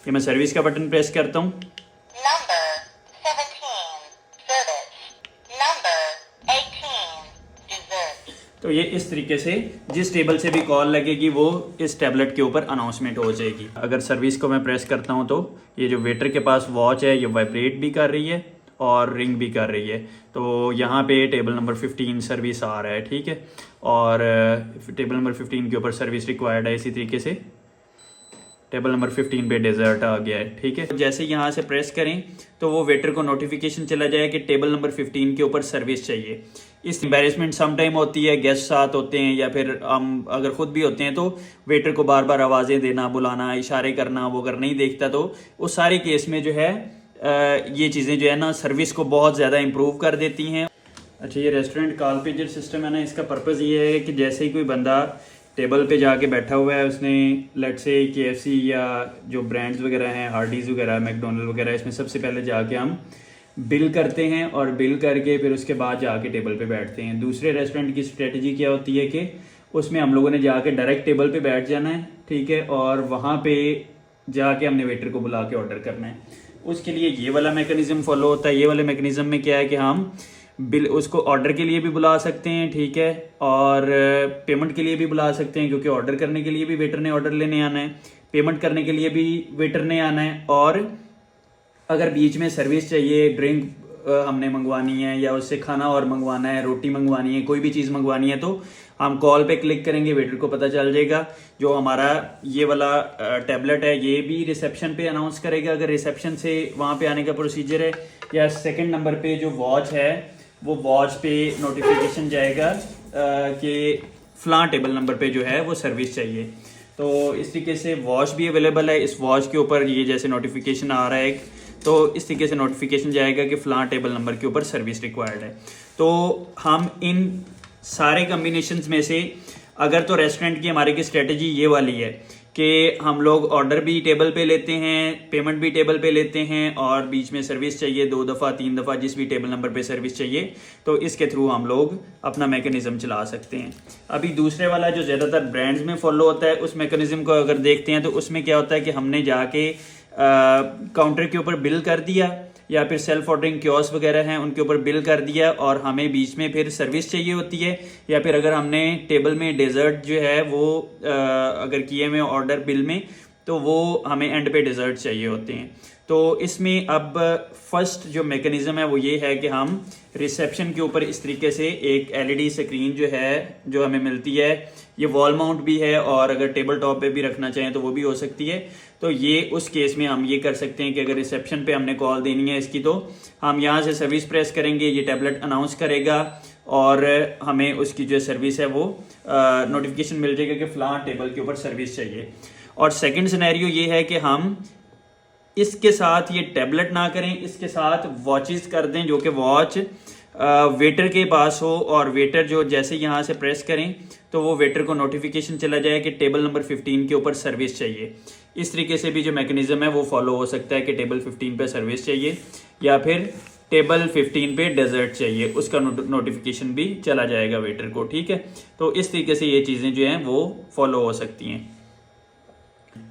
ये मैं सर्विस का बटन प्रेस करता हूँ। Number 17, service. Number 18, dessert. तो ये इस तरीके से जिस टेबल से भी कॉल लगेगी वो इस टैबलेट के ऊपर अनाउंसमेंट हो जाएगी। अगर सर्विस को मैं प्रेस करता हूँ तो ये जो वेटर के पास वॉच है ये वाइब्रेट भी कर रही है और रिंग भी कर रही है। तो यहाँ पे टेबल नंबर 15 सर्विस आ रहा है, ठीक है। और टेबल नंबर 15 के ऊपर सर्विस रिक्वायर्ड है। इसी तरीके से टेबल नंबर 15 पे डेजर्ट आ गया है, ठीक है। जैसे यहाँ से प्रेस करें तो वो वेटर को नोटिफिकेशन चला जाए कि टेबल नंबर 15 के ऊपर सर्विस चाहिए। इस एम्बेरसमेंट सम टाइम होती है, गेस्ट साथ होते हैं या फिर हम अगर खुद भी होते हैं तो वेटर को बार बार आवाज़ें देना, बुलाना, इशारे करना, वो अगर नहीं देखता तो उस सारे केस में जो है ये चीज़ें जो है ना सर्विस को बहुत ज़्यादा इम्प्रूव कर देती हैं। अच्छा, ये रेस्टोरेंट कॉल पेजर सिस्टम है ना, इसका पर्पज़ ये है कि जैसे ही कोई बंदा टेबल पे जाके बैठा हुआ है, उसने लेट्स से KFC या जो ब्रांड्स वगैरह हैं, हार्डीज़ वगैरह, मैकडोनल्ड वगैरह, इसमें सबसे पहले जाके हम बिल करते हैं और बिल करके फिर उसके बाद जाके टेबल पे बैठते हैं। दूसरे रेस्टोरेंट की स्ट्रेटजी क्या होती है कि उसमें हम लोगों ने जाके डायरेक्ट टेबल पे बैठ जाना है, ठीक है, और वहाँ पे जाके हमने वेटर को बुला के ऑर्डर करना है। उसके लिए ये वाला मैकेनिज्म फॉलो होता है। ये वाले मैकेनिज्म में क्या है कि हम बिल उसको ऑर्डर के लिए भी बुला सकते हैं, ठीक है, और पेमेंट के लिए भी बुला सकते हैं, क्योंकि ऑर्डर करने के लिए भी वेटर ने ऑर्डर लेने आना है, पेमेंट करने के लिए भी वेटर ने आना है, और अगर बीच में सर्विस चाहिए, ड्रिंक हमने मंगवानी है या उससे खाना और मंगवाना है, रोटी मंगवानी है, कोई भी चीज़ मंगवानी है तो हम कॉल पे क्लिक करेंगे, वेटर को पता चल जाएगा। जो हमारा ये वाला टैबलेट है ये भी रिसेप्शन पे अनाउंस करेगा अगर रिसेप्शन से वहाँ पे आने का प्रोसीजर है, या सेकंड नंबर पे जो वॉच है वो वॉच पे नोटिफिकेशन जाएगा कि फ़लाँ टेबल नंबर पे जो है वो सर्विस चाहिए। तो इस तरीके से वॉच भी अवेलेबल है। इस वॉच के ऊपर ये जैसे नोटिफिकेशन आ रहा है तो इस तरीके से नोटिफिकेशन जाएगा कि फ़लाँ टेबल नंबर के ऊपर सर्विस रिक्वायर्ड है। तो हम इन सारे कम्बिनेशंस में से अगर तो रेस्टोरेंट की हमारे की स्ट्रेटजी ये वाली है कि हम लोग ऑर्डर भी टेबल पे लेते हैं, पेमेंट भी टेबल पे लेते हैं, और बीच में सर्विस चाहिए 2 दफ़ा 3 दफ़ा जिस भी टेबल नंबर पे सर्विस चाहिए, तो इसके थ्रू हम लोग अपना मैकेनिज्म चला सकते हैं। अभी दूसरे वाला जो ज़्यादातर ब्रांड्स में फॉलो होता है उस मैकेनिज्म को अगर देखते हैं तो उसमें क्या होता है कि हमने जाके काउंटर के ऊपर बिल कर दिया या फिर सेल्फ ऑर्डरिंग कियोस्क वगैरह हैं उनके ऊपर बिल कर दिया, और हमें बीच में फिर सर्विस चाहिए होती है, या फिर अगर हमने टेबल में डेजर्ट जो है वो अगर किए हुए ऑर्डर बिल में तो वो हमें एंड पे डेजर्ट चाहिए होते हैं। तो इसमें अब फर्स्ट जो मैकेनिज्म है वो ये है कि हम रिसेप्शन के ऊपर इस तरीके से एक LED स्क्रीन जो है जो हमें मिलती है, ये वॉल माउंट भी है और अगर टेबल टॉप पे भी रखना चाहें तो वो भी हो सकती है। तो ये उस केस में हम ये कर सकते हैं कि अगर रिसेप्शन पे हमने कॉल देनी है इसकी तो हम यहाँ से सर्विस प्रेस करेंगे, ये टैबलेट अनाउंस करेगा और हमें उसकी जो सर्विस है वो नोटिफिकेशन मिल जाएगा कि फ़लाँ टेबल के ऊपर सर्विस चाहिए। और सेकंड सिनेरियो ये है कि हम इसके साथ ये टैबलेट ना करें, इसके साथ वॉचेस कर दें, जो कि वॉच वेटर के पास हो, और वेटर जो जैसे यहाँ से प्रेस करें तो वो वेटर को नोटिफिकेशन चला जाए कि टेबल नंबर 15 के ऊपर सर्विस चाहिए। इस तरीके से भी जो मैकेनिज्म है वो फॉलो हो सकता है कि टेबल 15 पे सर्विस चाहिए या फिर टेबल 15 पे डेजर्ट चाहिए, उसका नोटिफिकेशन भी चला जाएगा वेटर को, ठीक है। तो इस तरीके से ये चीज़ें जो हैं वो फॉलो हो सकती हैं।